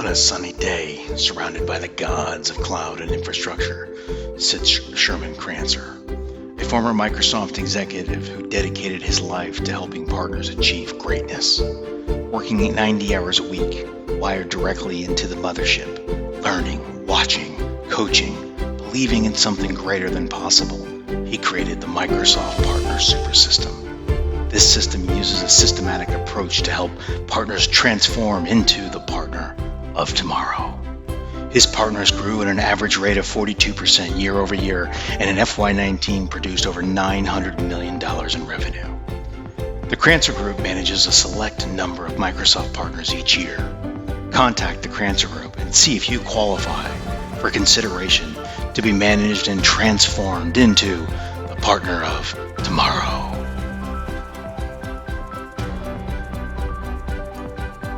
On a sunny day, surrounded by the gods of cloud and infrastructure, sits Sherman Crancer, a former Microsoft executive who dedicated his life to helping partners achieve greatness. Working 90 hours a week, wired directly into the mothership, learning, watching, coaching, believing in something greater than possible, he created the Microsoft Partner Super System. This system uses a systematic approach to help partners transform into the partner of tomorrow. His partners grew at an average rate of 42% year over year, and in FY19 produced over $900 million in revenue. The Crancer Group manages a select number of Microsoft partners each year. Contact the Crancer Group and see if you qualify for consideration to be managed and transformed into the partner of tomorrow.